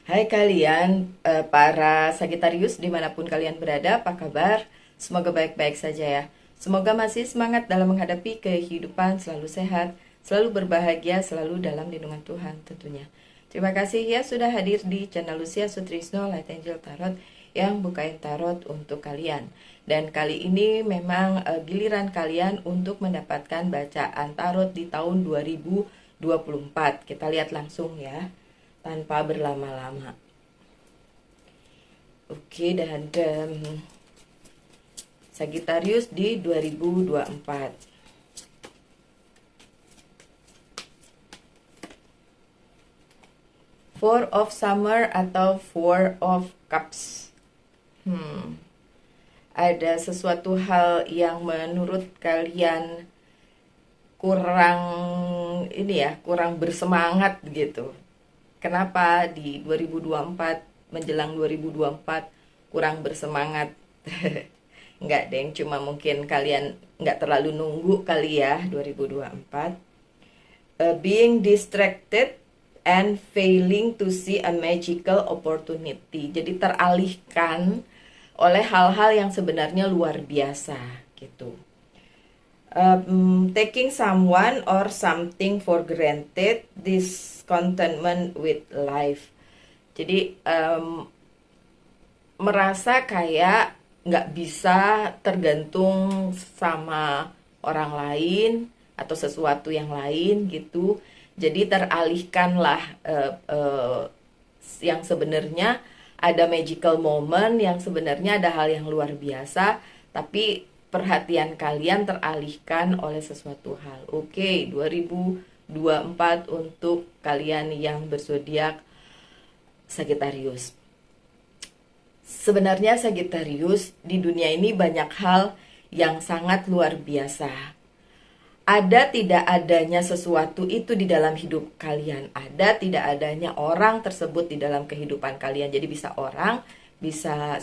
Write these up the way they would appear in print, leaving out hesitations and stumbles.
Hai kalian, para Sagitarius dimanapun kalian berada, apa kabar? Semoga baik-baik saja ya. Semoga masih semangat dalam menghadapi kehidupan, selalu sehat, selalu berbahagia, selalu dalam lindungan Tuhan tentunya. Terima kasih ya sudah hadir di channel Lucia Sutrisno Light Angel Tarot yang bukain tarot untuk kalian. Dan kali ini memang giliran kalian untuk mendapatkan bacaan tarot di tahun 2024. Kita lihat langsung ya, tanpa berlama-lama. Oke, dan Sagittarius di 2024. Four of Summer atau Four of Cups. Ada sesuatu hal yang menurut kalian kurang kurang bersemangat gitu. Kenapa di 2024 menjelang 2024 kurang bersemangat? Enggak deng, cuma mungkin kalian nggak terlalu nunggu kali ya 2024. Being distracted and failing to see a magical opportunity. Jadi teralihkan oleh hal-hal yang sebenarnya luar biasa gitu. Taking someone or something for granted, discontentment with life. Jadi merasa kayak nggak bisa tergantung sama orang lain atau sesuatu yang lain gitu. Jadi teralihkanlah yang sebenarnya ada magical moment, yang sebenarnya ada hal yang luar biasa, tapi perhatian kalian teralihkan oleh sesuatu hal. Oke, 2024 untuk kalian yang berzodiak Sagittarius. Sebenarnya Sagittarius, di dunia ini banyak hal yang sangat luar biasa. Ada tidak adanya sesuatu itu di dalam hidup kalian. Ada tidak adanya orang tersebut di dalam kehidupan kalian. Jadi bisa orang, bisa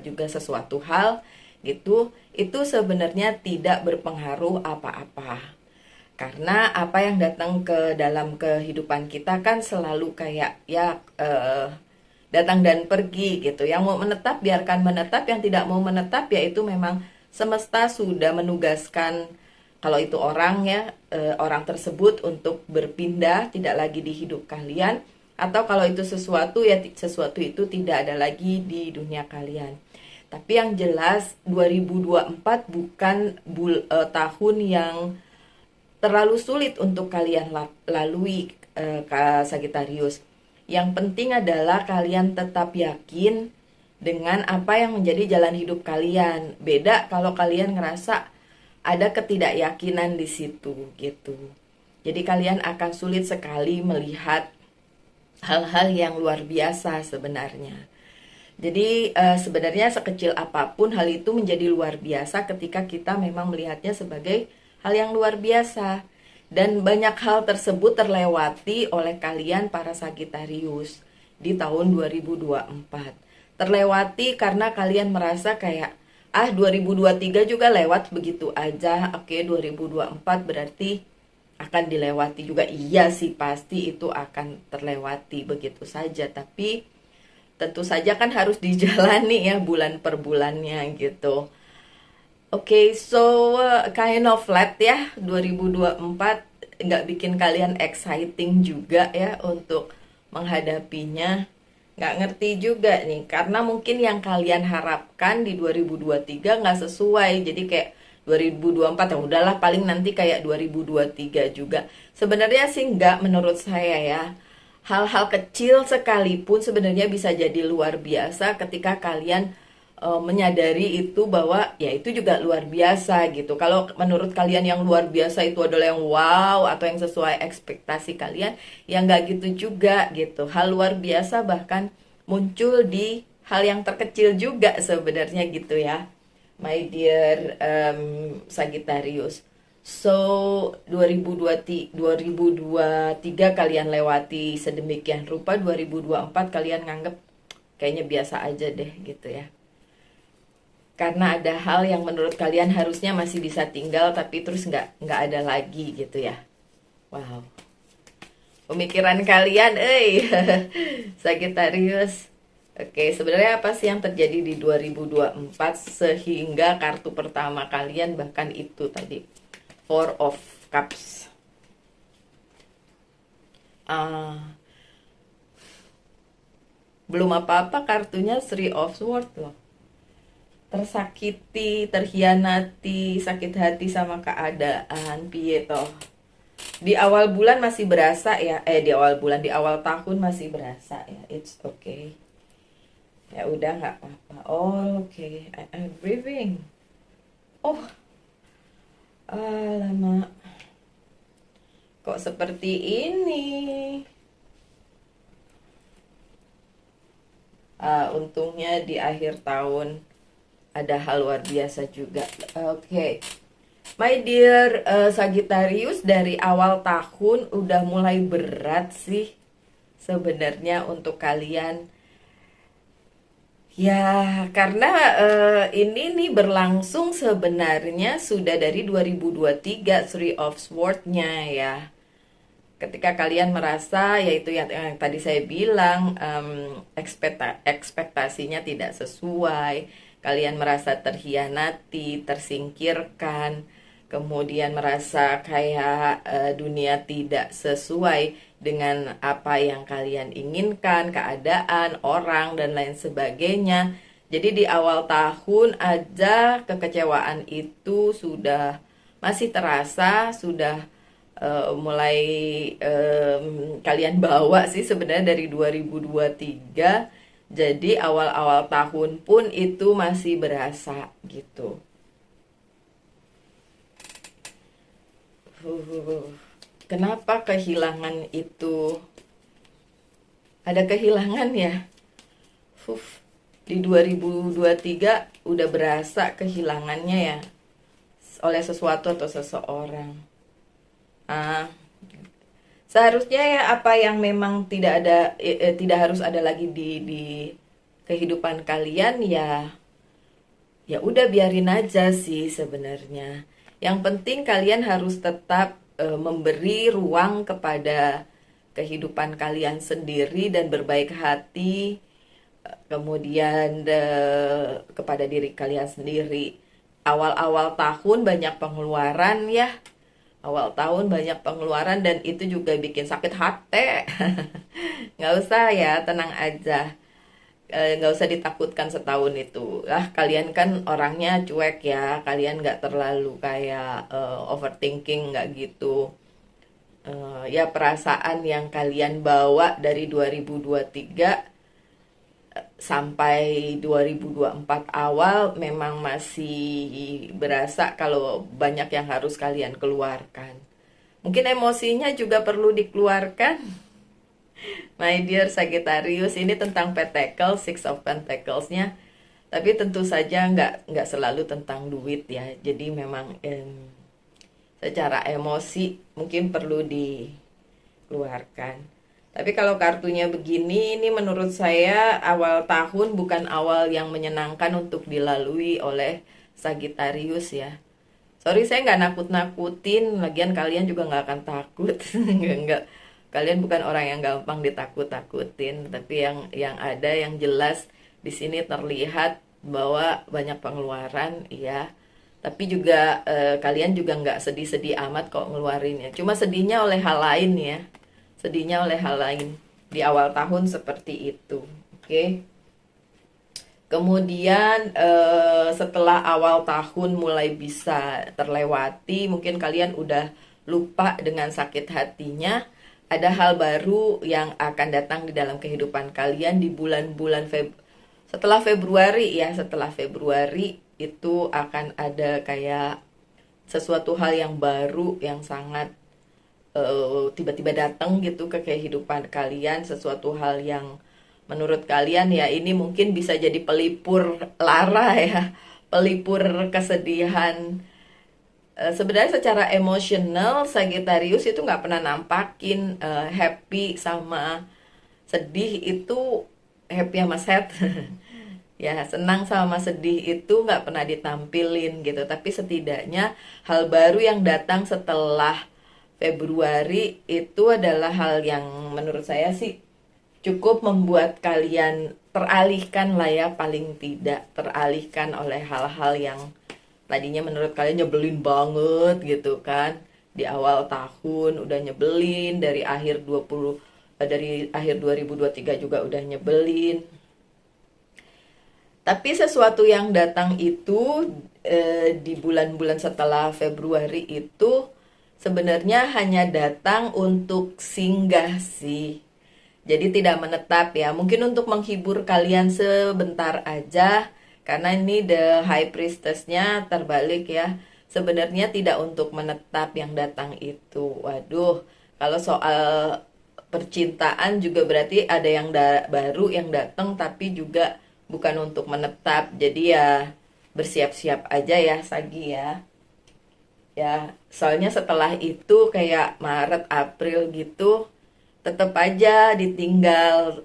juga sesuatu hal gitu. Itu sebenarnya tidak berpengaruh apa-apa. Karena apa yang datang ke dalam kehidupan kita kan selalu kayak ya datang dan pergi gitu. Yang mau menetap biarkan menetap, yang tidak mau menetap ya itu memang semesta sudah menugaskan kalau itu orang ya orang tersebut untuk berpindah, tidak lagi di hidup kalian, atau kalau itu sesuatu ya sesuatu itu tidak ada lagi di dunia kalian. Tapi yang jelas 2024 bukan tahun yang terlalu sulit untuk kalian lalui Sagittarius. Yang penting adalah kalian tetap yakin dengan apa yang menjadi jalan hidup kalian. Beda kalau kalian ngerasa ada ketidakyakinan di situ gitu. Jadi kalian akan sulit sekali melihat hal-hal yang luar biasa sebenarnya. Jadi sebenarnya sekecil apapun hal itu menjadi luar biasa ketika kita memang melihatnya sebagai hal yang luar biasa. Dan banyak hal tersebut terlewati oleh kalian para Sagittarius di tahun 2024. Terlewati karena kalian merasa kayak 2023 juga lewat begitu aja. Oke, 2024 berarti akan dilewati juga. Iya sih, pasti itu akan terlewati begitu saja. Tapi tentu saja kan harus dijalani ya bulan per bulannya gitu. Oke, so kind of flat ya 2024, nggak bikin kalian exciting juga ya untuk menghadapinya. Nggak ngerti juga nih, karena mungkin yang kalian harapkan di 2023 nggak sesuai. Jadi kayak 2024 ya udahlah paling nanti kayak 2023 juga. Sebenarnya sih nggak, menurut saya ya. Hal-hal kecil sekalipun sebenarnya bisa jadi luar biasa ketika kalian menyadari itu bahwa ya itu juga luar biasa gitu. Kalau menurut kalian yang luar biasa itu adalah yang wow atau yang sesuai ekspektasi kalian, ya nggak gitu juga gitu. Hal luar biasa bahkan muncul di hal yang terkecil juga sebenarnya gitu ya, my dear Sagittarius. So 2023 kalian lewati sedemikian rupa, 2024 kalian nganggep kayaknya biasa aja deh gitu ya. Karena ada hal yang menurut kalian harusnya masih bisa tinggal tapi terus nggak ada lagi gitu ya. Wow. Pemikiran kalian, Sagittarius. Oke, sebenarnya apa sih yang terjadi di 2024 sehingga kartu pertama kalian bahkan itu tadi Four of Cups. Ah, belum apa-apa kartunya Three of Swords loh. Tersakiti, terhianati, sakit hati sama keadaan, piye toh. Di awal bulan masih berasa ya, di awal bulan, di awal tahun masih berasa ya, it's okay. Ya udah nggak apa-apa. Oh, oke, okay. I'm breathing. Oh, lama. Kok seperti ini? Untungnya di akhir tahun ada hal luar biasa juga. Oke. Okay. My dear Sagittarius, dari awal tahun udah mulai berat sih sebenarnya untuk kalian. Ya, karena ini nih berlangsung sebenarnya sudah dari 2023 Three of Swords-nya ya. Ketika kalian merasa, yaitu yang tadi saya bilang, ekspektasinya tidak sesuai, kalian merasa terhianati, tersingkirkan, kemudian merasa kayak dunia tidak sesuai dengan apa yang kalian inginkan, keadaan, orang, dan lain sebagainya. Jadi di awal tahun aja kekecewaan itu sudah masih terasa, sudah mulai kalian bawa sih sebenarnya dari 2023. Jadi awal-awal tahun pun itu masih berasa gitu. Kenapa kehilangan itu? Ada kehilangan ya? Di 2023 udah berasa kehilangannya ya oleh sesuatu atau seseorang. Seharusnya ya apa yang memang tidak ada, tidak harus ada lagi di kehidupan kalian ya, ya udah biarin aja sih sebenarnya. Yang penting kalian harus tetap memberi ruang kepada kehidupan kalian sendiri dan berbaik hati, kemudian kepada diri kalian sendiri. Awal-awal tahun banyak pengeluaran ya. Awal tahun banyak pengeluaran dan itu juga bikin sakit hati. Nggak usah ya, tenang aja. Nggak usah ditakutkan setahun itu. Kalian kan orangnya cuek ya. Kalian nggak terlalu kayak overthinking, nggak gitu. Ya perasaan yang kalian bawa dari 2023 sampai 2024 awal memang masih berasa kalau banyak yang harus kalian keluarkan. Mungkin emosinya juga perlu dikeluarkan. My dear Sagittarius, ini tentang Pentacles, Six of Pentacles-nya. Tapi tentu saja nggak selalu tentang duit ya. Jadi memang secara emosi mungkin perlu dikeluarkan. Tapi kalau kartunya begini, ini menurut saya awal tahun bukan awal yang menyenangkan untuk dilalui oleh Sagittarius ya. Sorry, saya nggak nakut-nakutin, lagian kalian juga nggak akan takut. nggak. Kalian bukan orang yang gampang ditakut-takutin, tapi yang ada yang jelas di sini terlihat bahwa banyak pengeluaran ya. Tapi juga kalian juga nggak sedih-sedih amat kok ngeluarinnya. Cuma sedihnya oleh hal lain ya. Sedihnya oleh hal lain di awal tahun seperti itu. Oke. Kemudian setelah awal tahun mulai bisa terlewati, mungkin kalian udah lupa dengan sakit hatinya. Ada hal baru yang akan datang di dalam kehidupan kalian di bulan-bulan setelah Februari ya. Setelah Februari itu akan ada kayak sesuatu hal yang baru yang sangat tiba-tiba datang gitu ke kehidupan kalian, sesuatu hal yang menurut kalian ya ini mungkin bisa jadi pelipur lara ya, pelipur kesedihan. Sebenarnya secara emosional Sagittarius itu nggak pernah nampakin happy sama sedih itu, happy sama sad. Ya, senang sama sedih itu nggak pernah ditampilin gitu. Tapi setidaknya hal baru yang datang setelah Februari itu adalah hal yang menurut saya sih cukup membuat kalian teralihkan lah ya, paling tidak teralihkan oleh hal-hal yang tadinya menurut kalian nyebelin banget gitu kan. Di awal tahun udah nyebelin, dari akhir 2023 juga udah nyebelin. Tapi sesuatu yang datang itu di bulan-bulan setelah Februari itu sebenarnya hanya datang untuk singgah sih. Jadi tidak menetap ya. Mungkin untuk menghibur kalian sebentar aja. Karena ini the high priestess-nya terbalik ya. Sebenarnya tidak untuk menetap yang datang itu. Waduh, kalau soal percintaan juga berarti ada yang baru yang datang tapi juga bukan untuk menetap. Jadi ya bersiap-siap aja ya Sagi ya. Ya, soalnya setelah itu kayak Maret, April gitu tetap aja ditinggal.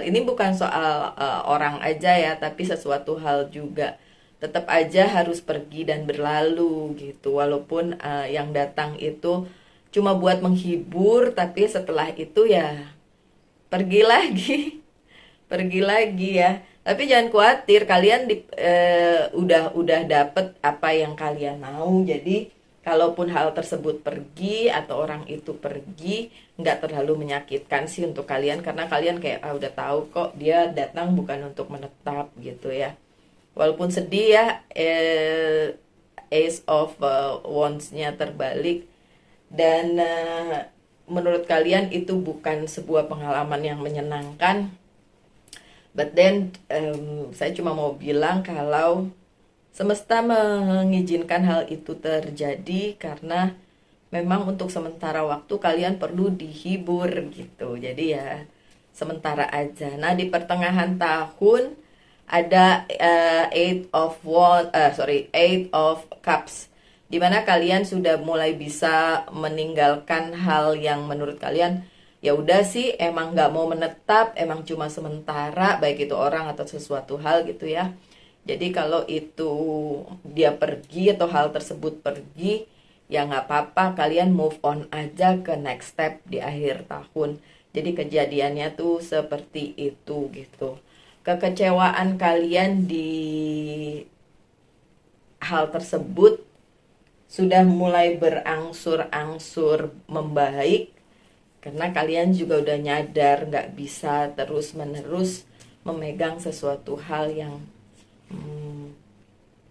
Ini bukan soal orang aja ya, tapi sesuatu hal juga. Tetap aja harus pergi dan berlalu gitu. Walaupun yang datang itu cuma buat menghibur, tapi setelah itu ya pergi lagi. Pergi lagi ya. Tapi jangan khawatir, kalian udah dapet apa yang kalian mau. Jadi kalaupun hal tersebut pergi atau orang itu pergi, nggak terlalu menyakitkan sih untuk kalian karena kalian kayak udah tahu kok dia datang bukan untuk menetap gitu ya. Walaupun sedih ya, Ace of Wands-nya terbalik dan menurut kalian itu bukan sebuah pengalaman yang menyenangkan. But then saya cuma mau bilang kalau semesta mengizinkan hal itu terjadi karena memang untuk sementara waktu kalian perlu dihibur gitu. Jadi ya sementara aja. Nah, di pertengahan tahun ada Eight of Cups, dimana kalian sudah mulai bisa meninggalkan hal yang menurut kalian ya udah sih emang nggak mau menetap, emang cuma sementara, baik itu orang atau sesuatu hal gitu ya. Jadi kalau itu dia pergi atau hal tersebut pergi, ya nggak apa-apa, kalian move on aja ke next step di akhir tahun. Jadi kejadiannya tuh seperti itu gitu. Kekecewaan kalian di hal tersebut sudah mulai berangsur-angsur membaik karena kalian juga udah nyadar nggak bisa terus-menerus memegang sesuatu hal yang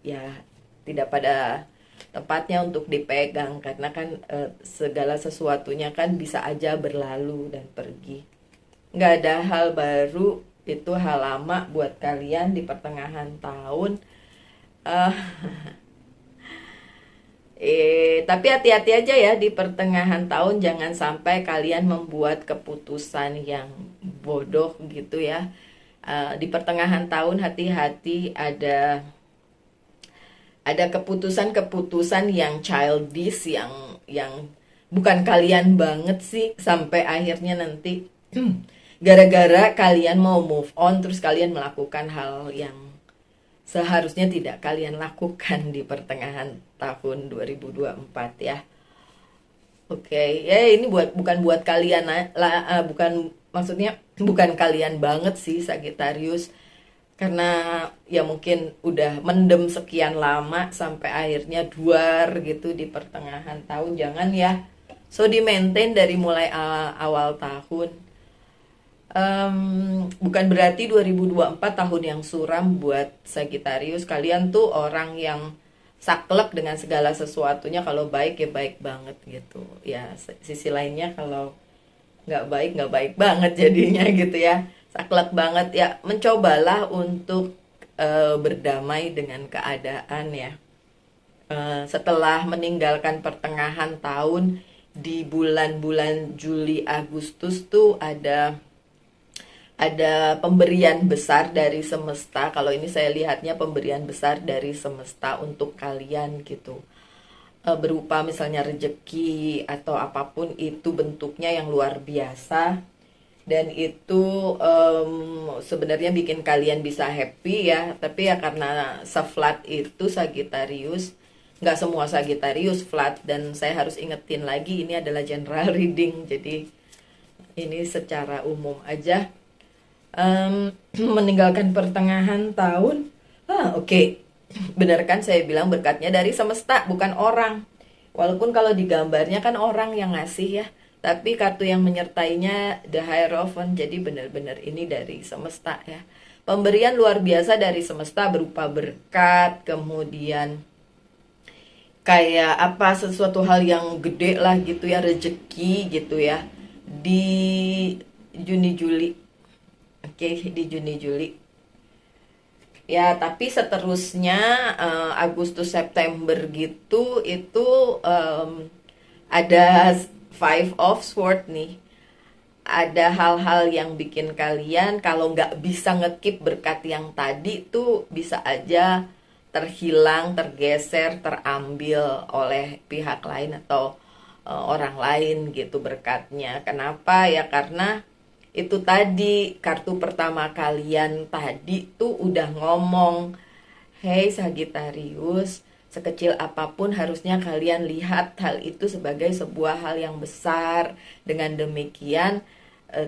ya tidak pada tempatnya untuk dipegang karena kan segala sesuatunya kan bisa aja berlalu dan pergi. Nggak ada hal baru, itu hal lama buat kalian di pertengahan tahun. Tapi hati-hati aja ya di pertengahan tahun, jangan sampai kalian membuat keputusan yang bodoh gitu ya. Di pertengahan tahun hati-hati ada keputusan-keputusan yang childish yang bukan kalian banget sih sampai akhirnya nanti gara-gara kalian mau move on terus kalian melakukan hal yang seharusnya tidak kalian lakukan di pertengahan tahun 2024 ya. Oke, ya ini bukan buat kalian bukan maksudnya bukan kalian banget sih Sagittarius. Karena ya mungkin udah mendem sekian lama sampai akhirnya duar gitu di pertengahan tahun. Jangan ya. So di maintain dari mulai awal tahun. Bukan berarti 2024 tahun yang suram buat Sagittarius. Kalian tuh orang yang saklek dengan segala sesuatunya. Kalau baik ya baik banget gitu. Ya sisi lainnya kalau nggak baik banget jadinya gitu ya. Saklek banget ya. Mencobalah untuk berdamai dengan keadaan ya. Setelah meninggalkan pertengahan tahun di bulan-bulan Juli Agustus tuh ada pemberian besar dari semesta. Kalau ini saya lihatnya pemberian besar dari semesta untuk kalian gitu. Berupa misalnya rejeki atau apapun itu bentuknya yang luar biasa. Dan itu sebenarnya bikin kalian bisa happy ya. Tapi ya karena seflat itu Sagittarius, nggak semua Sagittarius flat, dan saya harus ingetin lagi ini adalah general reading, jadi ini secara umum aja. Meninggalkan pertengahan tahun. Oke. Benar kan saya bilang berkatnya dari semesta, bukan orang. Walaupun kalau di gambarnya kan orang yang ngasih ya, tapi kartu yang menyertainya The Hierophant, jadi benar-benar ini dari semesta ya. Pemberian luar biasa dari semesta berupa berkat, kemudian kayak apa, sesuatu hal yang gede lah gitu ya, rezeki gitu ya. Di Juni Juli. Oke, di Juni Juli. Ya, tapi seterusnya Agustus September gitu itu ada Five of Swords nih. Ada hal-hal yang bikin kalian kalau nggak bisa ngekip berkat yang tadi tuh bisa aja terhilang, tergeser, terambil oleh pihak lain atau orang lain gitu berkatnya. Kenapa ya? Karena itu tadi kartu pertama kalian tadi tuh udah ngomong, hey Sagittarius, sekecil apapun harusnya kalian lihat hal itu sebagai sebuah hal yang besar. Dengan demikian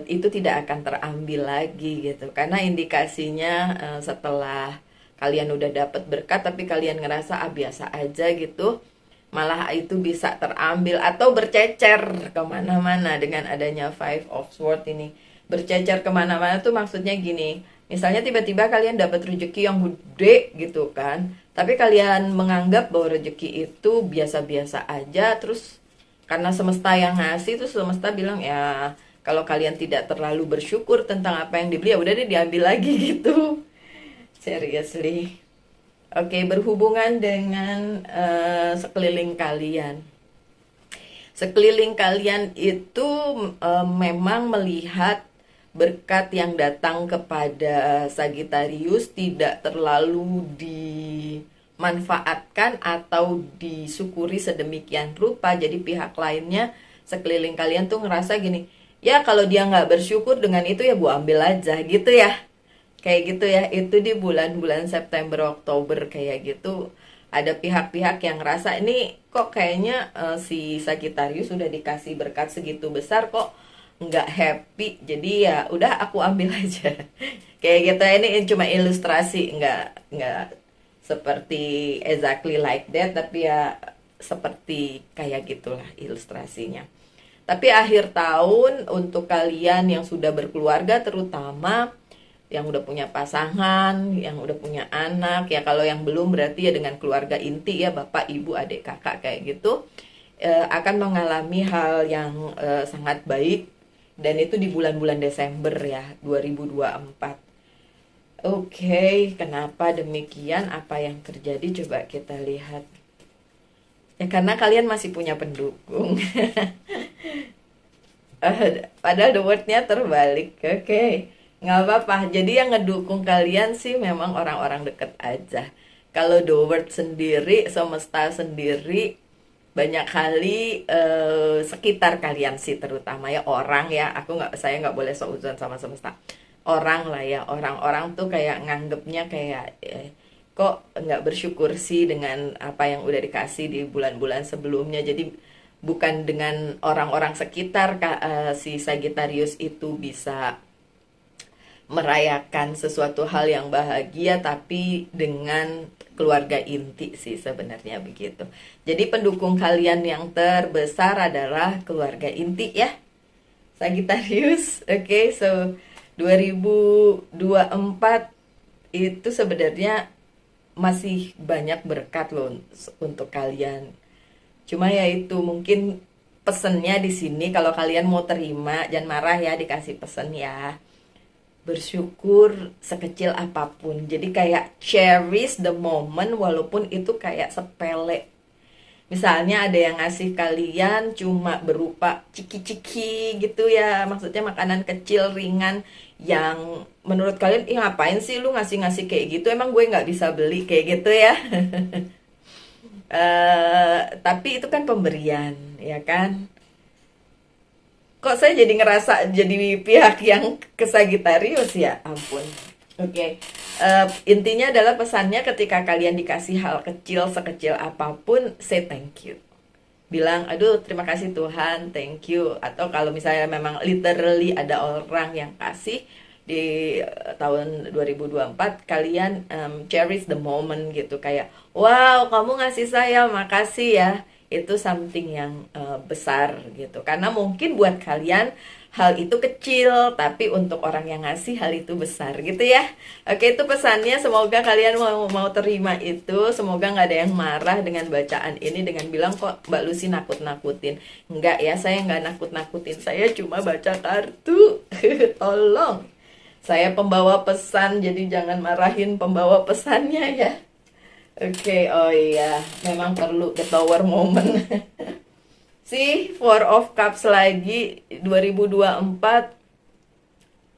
itu tidak akan terambil lagi gitu. Karena indikasinya setelah kalian udah dapet berkat tapi kalian ngerasa biasa aja gitu, malah itu bisa terambil atau bercecer kemana-mana dengan adanya Five of Swords ini. Bercecer kemana-mana tuh maksudnya gini, misalnya tiba-tiba kalian dapat rezeki yang gede gitu kan, tapi kalian menganggap bahwa rezeki itu biasa-biasa aja, terus karena semesta yang ngasih, terus semesta bilang ya kalau kalian tidak terlalu bersyukur tentang apa yang dibeli, ya udah deh diambil lagi gitu. Seriously. Oke, berhubungan dengan sekeliling kalian. Sekeliling kalian itu memang melihat berkat yang datang kepada Sagittarius tidak terlalu dimanfaatkan atau disyukuri sedemikian rupa. Jadi pihak lainnya, sekeliling kalian tuh ngerasa gini, ya kalau dia nggak bersyukur dengan itu ya gua ambil aja gitu ya. Kayak gitu ya, itu di bulan-bulan September, Oktober kayak gitu. Ada pihak-pihak yang ngerasa ini kok kayaknya si Sagittarius sudah dikasih berkat segitu besar kok nggak happy, jadi ya udah aku ambil aja. Kayak gitu. Ini cuma ilustrasi, nggak seperti exactly like that, tapi ya seperti kayak gitulah ilustrasinya. Tapi akhir tahun untuk kalian yang sudah berkeluarga, terutama yang udah punya pasangan, yang udah punya anak, ya kalau yang belum berarti ya dengan keluarga inti ya, bapak, ibu, adik, kakak kayak gitu, akan mengalami hal yang sangat baik, dan itu di bulan-bulan Desember ya 2024. Oke, kenapa demikian? Apa yang terjadi? Coba kita lihat. Ya karena kalian masih punya pendukung. Padahal the word-nya terbalik. Oke, nggak apa-apa. Jadi yang ngedukung kalian sih memang orang-orang deket aja. Kalau the word sendiri, semesta sendiri, banyak kali sekitar kalian sih, terutama ya orang ya. Saya nggak boleh seuzon sama semesta. Orang lah ya, orang-orang tuh kayak nganggepnya kayak kok nggak bersyukur sih dengan apa yang udah dikasih di bulan-bulan sebelumnya. Jadi bukan dengan orang-orang sekitar si Sagittarius itu bisa merayakan sesuatu hal yang bahagia, tapi dengan keluarga inti sih sebenarnya begitu. Jadi pendukung kalian yang terbesar adalah keluarga inti ya, Sagittarius. Oke, so 2024 itu sebenarnya masih banyak berkat loh untuk kalian. Cuma ya itu mungkin pesennya di sini, kalau kalian mau terima jangan marah ya dikasih pesen ya. Bersyukur sekecil apapun. Jadi kayak cherish the moment walaupun itu kayak sepele. Misalnya ada yang ngasih kalian cuma berupa ciki-ciki gitu ya. Maksudnya makanan kecil ringan yang menurut kalian, ih ngapain sih lu ngasih-ngasih kayak gitu? Emang gue nggak bisa beli kayak gitu ya. Tapi itu kan pemberian, ya kan? Kok saya jadi ngerasa jadi pihak yang ke Sagittarius ya, ampun. Oke, intinya adalah pesannya ketika kalian dikasih hal kecil sekecil apapun, say thank you. Bilang, aduh terima kasih Tuhan, thank you. Atau kalau misalnya memang literally ada orang yang kasih di tahun 2024, kalian cherish the moment gitu. Kayak, wow kamu ngasih saya, makasih ya. Itu something yang besar gitu. Karena mungkin buat kalian hal itu kecil, tapi untuk orang yang ngasih hal itu besar gitu ya. Oke, itu pesannya. Semoga kalian mau terima itu. Semoga nggak ada yang marah dengan bacaan ini dengan bilang kok Mbak Lucy nakut-nakutin. Enggak ya, saya nggak nakut-nakutin. Saya cuma baca kartu. Tolong. Saya pembawa pesan, jadi jangan marahin pembawa pesannya ya. Oke, oh iya, memang perlu the tower moment. Si Four of Cups lagi 2024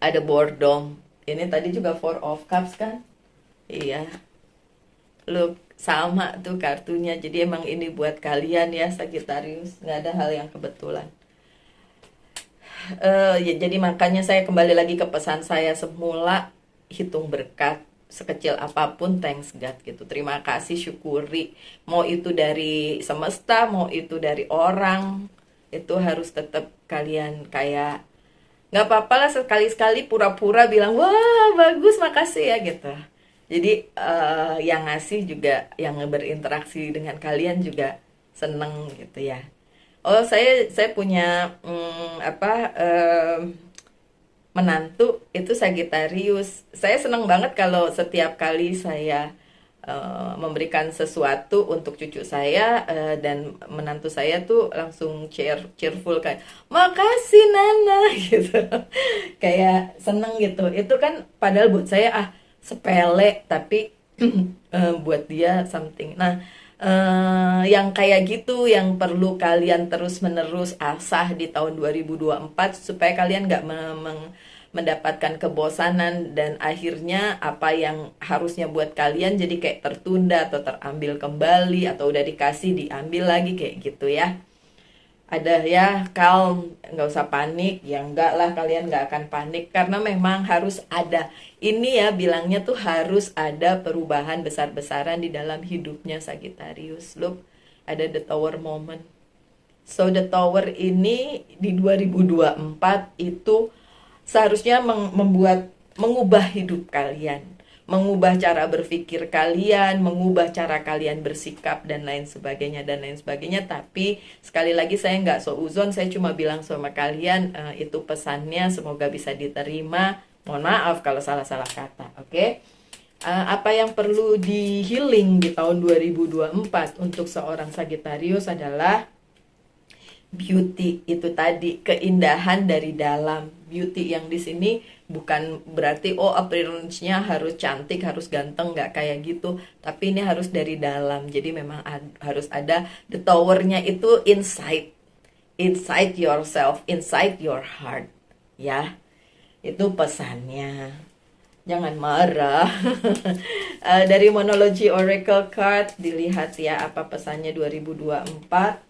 ada boredom. Ini tadi juga Four of Cups kan? Iya. Look, sama tuh kartunya. Jadi emang ini buat kalian ya Sagittarius. Nggak ada hal yang kebetulan. Ya, jadi makanya saya kembali lagi ke pesan saya semula, hitung berkat sekecil apapun, thanks God gitu. Terima kasih, syukuri. Mau itu dari semesta, mau itu dari orang, itu harus tetap kalian kayak nggak apa-apa lah sekali-sekali pura-pura bilang wah bagus makasih ya gitu. Jadi yang ngasih juga, yang berinteraksi dengan kalian juga seneng gitu ya. Oh, saya punya menantu itu Sagittarius. Saya senang banget kalau setiap kali saya memberikan sesuatu untuk cucu saya, dan menantu saya tuh langsung cheerful kayak makasih Nana gitu. Kayak seneng gitu. Itu kan padahal buat saya sepele, tapi buat dia something. Nah, yang kayak gitu yang perlu kalian terus-menerus asah di tahun 2024 supaya kalian nggak mendapatkan kebosanan dan akhirnya apa yang harusnya buat kalian jadi kayak tertunda atau terambil kembali atau udah dikasih diambil lagi kayak gitu ya. Ada ya, calm, nggak usah panik. Ya enggak lah, kalian nggak akan panik karena memang harus ada, ini ya bilangnya tuh harus ada perubahan besar-besaran di dalam hidupnya Sagittarius. Look, ada the tower moment. So the tower ini di 2024 itu seharusnya mengubah hidup kalian, mengubah cara berpikir kalian, mengubah cara kalian bersikap dan lain sebagainya dan lain sebagainya. Tapi sekali lagi saya nggak seuzon, saya cuma bilang sama kalian itu pesannya, semoga bisa diterima. Mohon maaf kalau salah-salah kata, oke? Apa yang perlu di healing di tahun 2024 untuk seorang Sagittarius adalah beauty, itu tadi keindahan dari dalam. Beauty yang di sini bukan berarti appearance-nya harus cantik, harus ganteng, nggak kayak gitu, tapi ini harus dari dalam. Jadi memang harus ada the tower-nya itu inside yourself, inside your heart ya. Itu pesannya, jangan marah. Dari Monology Oracle Card dilihat ya apa pesannya 2024.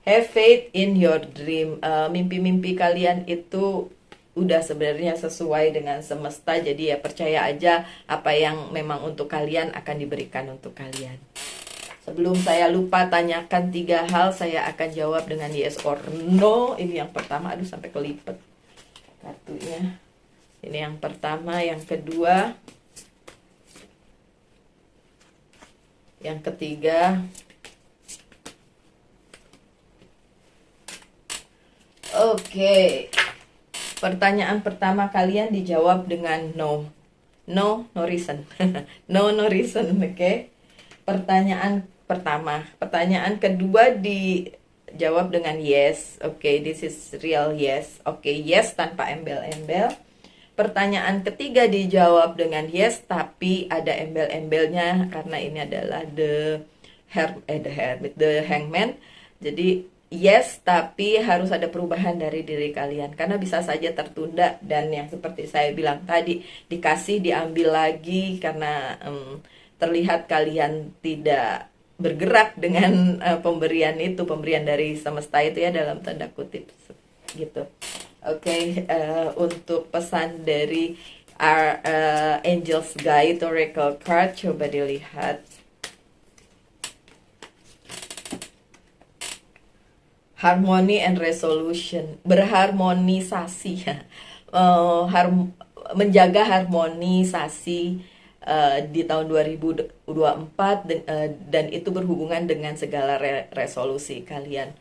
Have faith in your dream. Mimpi-mimpi kalian itu udah sebenarnya sesuai dengan semesta. Jadi ya percaya aja apa yang memang untuk kalian akan diberikan untuk kalian. Sebelum saya lupa, tanyakan 3 hal, saya akan jawab dengan yes or no. Ini yang pertama, aduh sampai kelipet kartunya. Ini yang pertama, yang kedua, yang ketiga. Oke. Pertanyaan pertama kalian dijawab dengan no. No reason. No reason, oke. Pertanyaan pertama. Pertanyaan kedua dijawab dengan yes. Oke, this is real yes. Oke, yes tanpa embel-embel. Pertanyaan ketiga dijawab dengan yes tapi ada embel-embelnya karena ini adalah the hangman. Jadi yes, tapi harus ada perubahan dari diri kalian karena bisa saja tertunda dan yang seperti saya bilang tadi, dikasih diambil lagi karena terlihat kalian tidak bergerak dengan pemberian dari semesta itu ya, dalam tanda kutip gitu. Oke, untuk pesan dari Angel's Guide Oracle Card. Coba dilihat. Harmony and resolution, berharmonisasi ya. Menjaga harmonisasi di tahun 2024 dan itu berhubungan dengan segala resolusi kalian.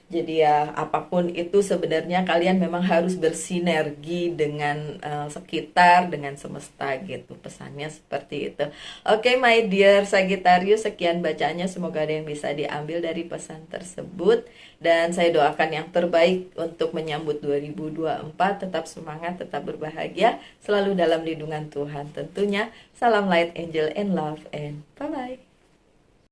Jadi ya apapun itu sebenarnya kalian memang harus bersinergi dengan sekitar, dengan semesta gitu. Pesannya seperti itu. Oke, my dear Sagittarius, sekian bacaannya. Semoga ada yang bisa diambil dari pesan tersebut. Dan saya doakan yang terbaik untuk menyambut 2024. Tetap semangat, tetap berbahagia, selalu dalam lindungan Tuhan tentunya. Salam light, angel, and love, and bye-bye.